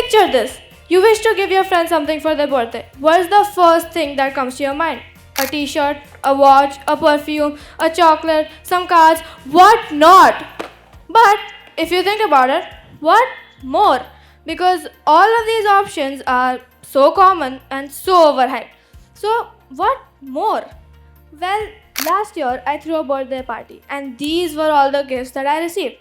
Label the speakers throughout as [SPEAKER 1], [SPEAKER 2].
[SPEAKER 1] Picture this. You wish to give your friend something for their birthday. What's the first thing that comes to your mind? A t-shirt, a watch, a perfume, a chocolate, some cards, what not? But if you think about it, what more? Because all of these options are so common and so overhyped. So, what more? Well, last year I threw a birthday party, and these were all the gifts that I received.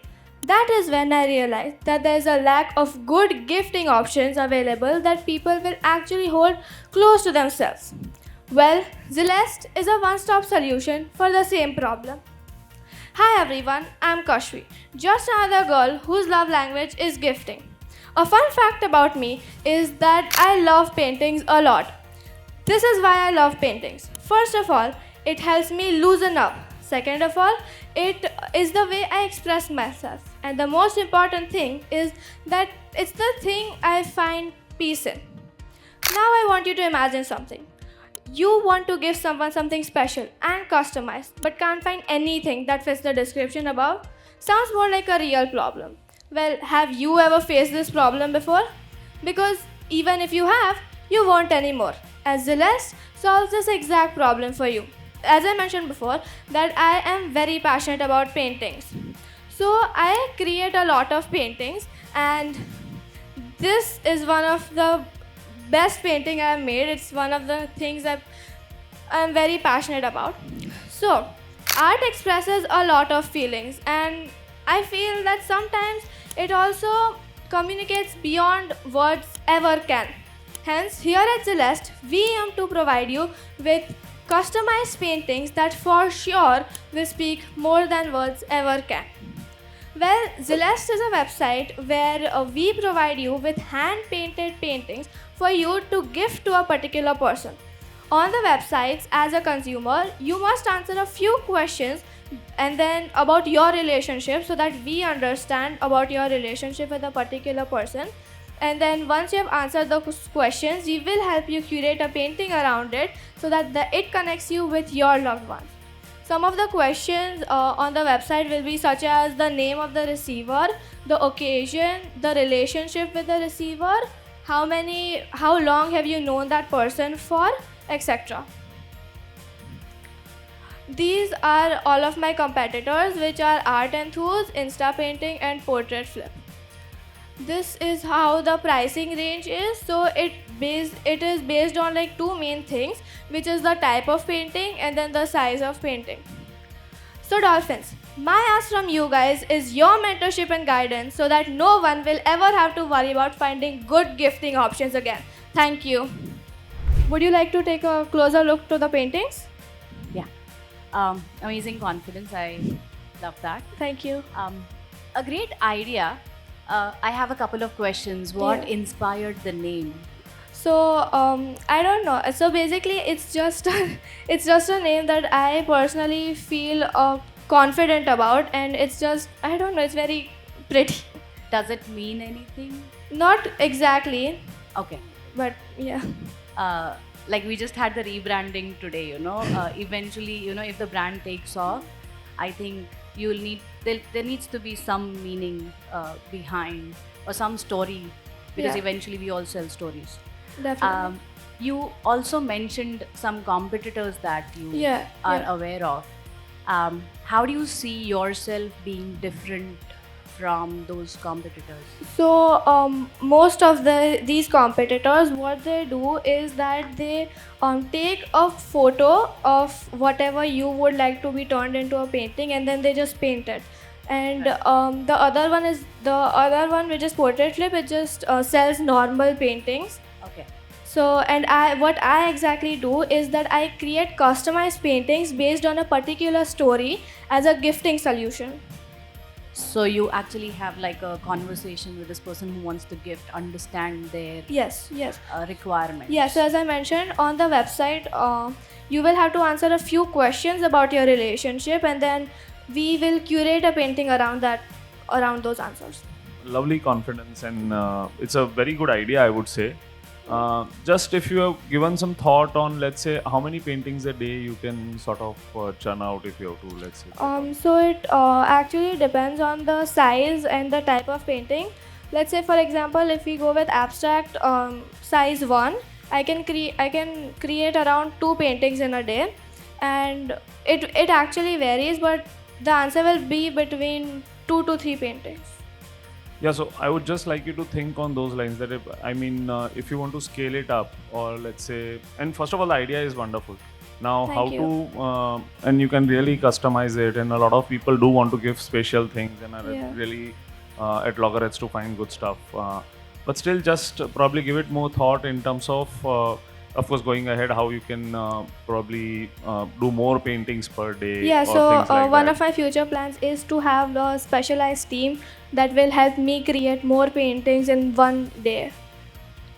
[SPEAKER 1] That is when I realized that there is a lack of good gifting options available that people will actually hold close to themselves. Well, Celeste is a one stop solution for the same problem. Hi everyone, I'm Kashvi, just another girl whose love language is gifting. A fun fact about me is that I love paintings a lot. This is why I love paintings. First of all, it helps me loosen up. Second of all, it is the way I express myself. And the most important thing is that it's the thing I find peace in. Now I want you to imagine something. You want to give someone something special and customized, but can't find anything that fits the description above? Sounds more like a real problem. Well, have you ever faced this problem before? Because even if you have, you won't anymore, as Celeste solves this exact problem for you. As I mentioned before, that I am very passionate about paintings. So I create a lot of paintings, and this is one of the best painting I have made. It's one of the things that I'm very passionate about. So art expresses a lot of feelings, and I feel that sometimes it also communicates beyond words ever can. Hence, here at Celeste, we aim to provide you with customized paintings that for sure will speak more than words ever can. Well, Celeste is a website where we provide you with hand painted paintings for you to gift to a particular person. On the websites, as a consumer, you must answer a few questions and then about your relationship so that we understand about your relationship with a particular person. And then once you have answered those questions, we will help you curate a painting around it so that it connects you with your loved ones. Some of the questions on the website will be such as the name of the receiver, the occasion, the relationship with the receiver, how long have you known that person for, etc. These are all of my competitors, which are Art Enthuse, Insta Painting, and Portrait Flip. This is how the pricing range is. So it is based on like two main things, which is the type of painting and then the size of painting. So dolphins, my ask from you guys is your mentorship and guidance so that no one will ever have to worry about finding good gifting options again. Thank you. Would you like to take a closer look to the paintings?
[SPEAKER 2] Yeah. Amazing confidence. I love that.
[SPEAKER 1] Thank you.
[SPEAKER 2] A great idea. I have a couple of questions. What inspired the name?
[SPEAKER 1] So I don't know. So basically, it's just a name that I personally feel confident about, and it's just, I don't know. It's very pretty.
[SPEAKER 2] Does it mean anything?
[SPEAKER 1] Not exactly,
[SPEAKER 2] Okay.
[SPEAKER 1] but yeah.
[SPEAKER 2] Like we just had the rebranding today, eventually, if the brand takes off, I think there needs to be some meaning behind or some story, because eventually we all sell stories.
[SPEAKER 1] Definitely.
[SPEAKER 2] You also mentioned some competitors that you are aware of. How do you see yourself being different from those competitors?
[SPEAKER 1] So most of these competitors, what they do is that they take a photo of whatever you would like to be turned into a painting, and then they just paint it. And the other one which is Portrait Flip, it just sells normal paintings.
[SPEAKER 2] Okay.
[SPEAKER 1] So, and what I exactly do is that I create customized paintings based on a particular story as a gifting solution.
[SPEAKER 2] So you actually have like a conversation with this person who wants to gift, understand their
[SPEAKER 1] Yes.
[SPEAKER 2] requirements.
[SPEAKER 1] Yes, so as I mentioned on the website, you will have to answer a few questions about your relationship, and then we will curate a painting around those answers.
[SPEAKER 3] Lovely confidence, and it's a very good idea, I would say. Just if you have given some thought on, let's say, how many paintings a day you can sort of churn out if you have to, let's say.
[SPEAKER 1] So it actually depends on the size and the type of painting. let's say for example, if we go with abstract size 1, I can create around 2 paintings in a day, and it actually varies, but the answer will be between 2 to 3 paintings.
[SPEAKER 3] Yeah, so I would just like you to think on those lines that if you want to scale it up, or let's say, and first of all, the idea is wonderful. Now,
[SPEAKER 1] Thank
[SPEAKER 3] how
[SPEAKER 1] you.
[SPEAKER 3] to, and you can really customize it, and a lot of people do want to give special things and are
[SPEAKER 1] Yeah.
[SPEAKER 3] really at loggerheads to find good stuff. But still, just probably give it more thought in terms of course, going ahead, how you can probably do more paintings per day
[SPEAKER 1] Yeah,
[SPEAKER 3] or
[SPEAKER 1] so
[SPEAKER 3] things like
[SPEAKER 1] one
[SPEAKER 3] that.
[SPEAKER 1] of my future plans is to have a specialized team that will help me create more paintings in one day.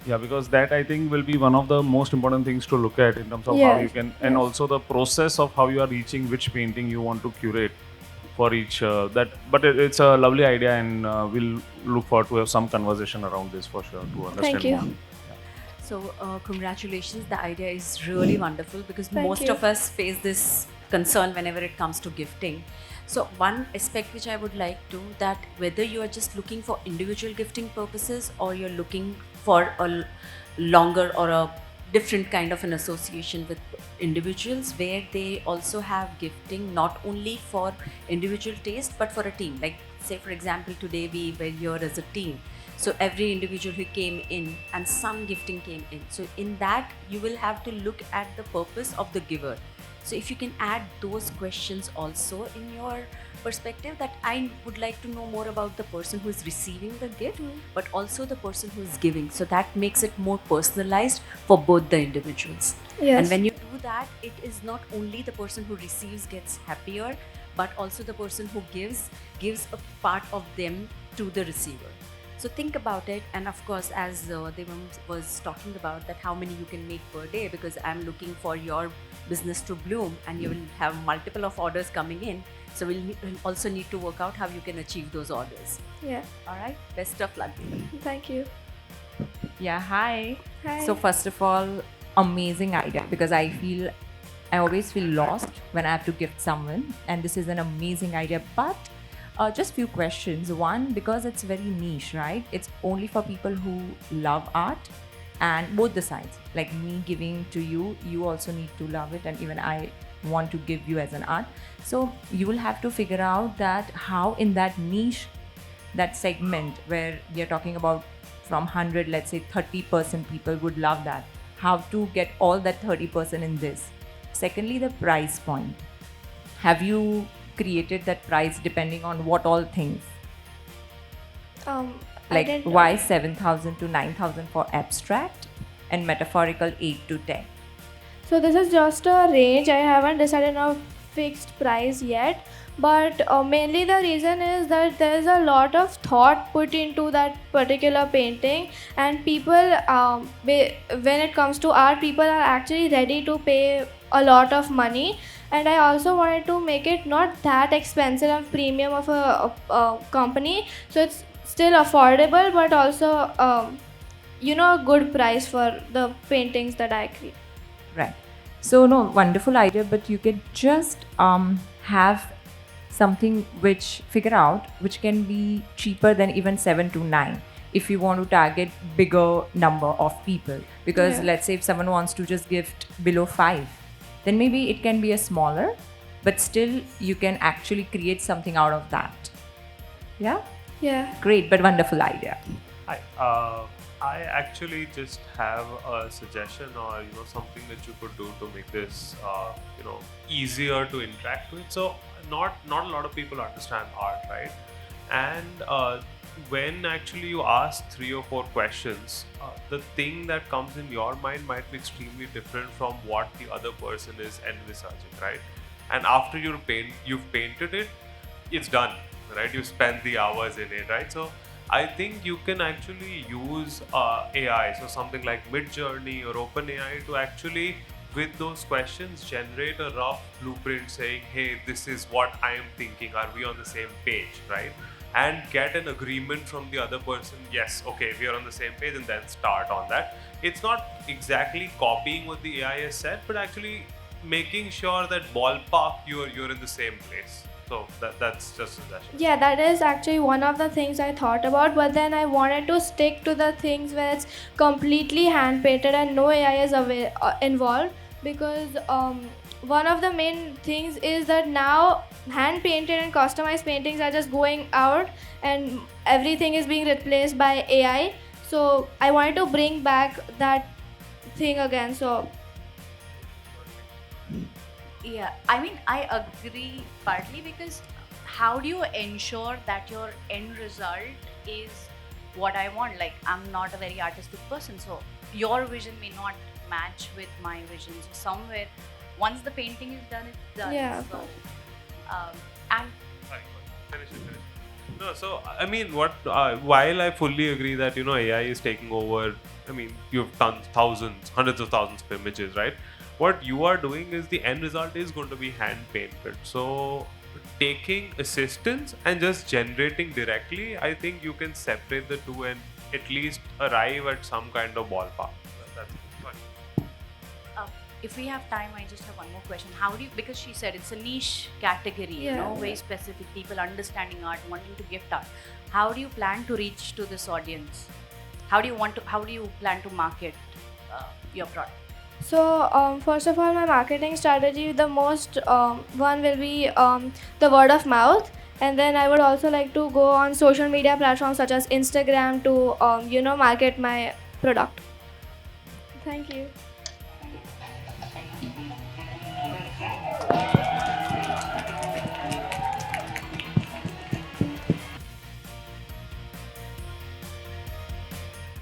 [SPEAKER 3] Yeah, because that I think will be one of the most important things to look at in terms of how you
[SPEAKER 1] Yes,
[SPEAKER 3] can, and
[SPEAKER 1] yes.
[SPEAKER 3] also the process of how you are reaching which painting you want to curate for each. It's a lovely idea, and we'll look forward to have some conversation around this for sure to
[SPEAKER 1] Thank
[SPEAKER 3] understand
[SPEAKER 1] you.
[SPEAKER 3] more.
[SPEAKER 2] So, congratulations. The idea is really wonderful because
[SPEAKER 1] Thank
[SPEAKER 2] most
[SPEAKER 1] you.
[SPEAKER 2] of us face this concern whenever it comes to gifting. So, one aspect which I would like to, that whether you are just looking for individual gifting purposes or you're looking for a longer or a different kind of an association with individuals where they also have gifting not only for individual taste but for a team. Like, say for example, today we were here as a team, so every individual who came in and some gifting came in, so in that you will have to look at the purpose of the giver. So if you can add those questions also in your perspective, that I would like to know more about the person who is receiving the gift but also the person who is giving, so that makes it more personalized for both the individuals.
[SPEAKER 1] Yes.
[SPEAKER 2] And when you do that, it is not only the person who receives gets happier, but also the person who gives a part of them to the receiver. So think about it, and of course, as Devam was talking about, that how many you can make per day, because I'm looking for your business to bloom, and you will have multiple of orders coming in. So we'll also need to work out how you can achieve those orders.
[SPEAKER 1] Yeah.
[SPEAKER 2] All right, best of luck, Devam.
[SPEAKER 1] Thank you.
[SPEAKER 4] Yeah, hi.
[SPEAKER 1] Hi.
[SPEAKER 4] So first of all, amazing idea, because I always feel lost when I have to gift someone, and this is an amazing idea. But just few questions. One, because it's very niche, right? It's only for people who love art, and both the sides. Like me giving to you, you also need to love it, and even I want to give you as an art. So you will have to figure out that how in that niche, that segment where we are talking about from 100, let's say 30% people would love that, how to get all that 30% in this. Secondly, the price point. Have you created that price depending on what all things?
[SPEAKER 1] I
[SPEAKER 4] Like
[SPEAKER 1] didn't know.
[SPEAKER 4] why 7,000 to 9,000 for abstract and metaphorical 8 to 10?
[SPEAKER 1] So this is just a range. I haven't decided on a fixed price yet, but mainly the reason is that there is a lot of thought put into that particular painting, and people, when it comes to art, people are actually ready to pay a lot of money. And I also wanted to make it not that expensive and premium of a company, so it's still affordable, but also a good price for the paintings that I create.
[SPEAKER 4] Right. So no, wonderful idea, but you can just have something which figure out which can be cheaper than even 7 to 9 if you want to target bigger number of people. Because
[SPEAKER 1] Yeah.
[SPEAKER 4] let's say if someone wants to just gift below 5, then maybe it can be a smaller, but still you can actually create something out of that. Yeah?
[SPEAKER 1] Yeah.
[SPEAKER 4] Great, but wonderful idea.
[SPEAKER 5] Hi. I actually just have a suggestion, or something that you could do to make this easier to interact with. So not a lot of people understand art, right? And when actually you ask 3 or 4 questions, the thing that comes in your mind might be extremely different from what the other person is envisaging, right? And after you've painted it, it's done, right? You spent the hours in it, right? So I think you can actually use AI, so something like Midjourney or OpenAI, to actually, with those questions, generate a rough blueprint saying, hey, this is what I am thinking. Are we on the same page, right? And get an agreement from the other person. Yes, okay, we are on the same page, and then start on that. It's not exactly copying what the AI has said, but actually making sure that ballpark you're in the same place. So that's just a suggestion.
[SPEAKER 1] Yeah, that is actually one of the things I thought about, but then I wanted to stick to the things where it's completely hand painted and no AI is involved, because one of the main things is that now hand painted and customized paintings are just going out and everything is being replaced by AI. So I wanted to bring back that thing again. So
[SPEAKER 2] Yeah, I mean, I agree partly because how do you ensure that your end result is what I want? Like, I'm not a very artistic person, so your vision may not match with my vision. So, somewhere, once the painting is done, it's done.
[SPEAKER 1] Yeah.
[SPEAKER 2] So, and
[SPEAKER 5] Sorry, finish it. No, so I mean, while I fully agree that AI is taking over. I mean, you've done thousands, hundreds of thousands of images, right? What you are doing is the end result is going to be hand painted. So taking assistance and just generating directly, I think you can separate the two and at least arrive at some kind of ballpark. That's fine.
[SPEAKER 2] if we have time, I just have one more question. How do you, because she said it's a niche category,
[SPEAKER 1] Yeah.
[SPEAKER 2] very specific, people understanding art, wanting to gift art. How do you plan to reach to this audience? How do you plan to market your product?
[SPEAKER 1] So, first of all, my marketing strategy, the most one will be the word of mouth, and then I would also like to go on social media platforms such as Instagram to market my product. Thank you.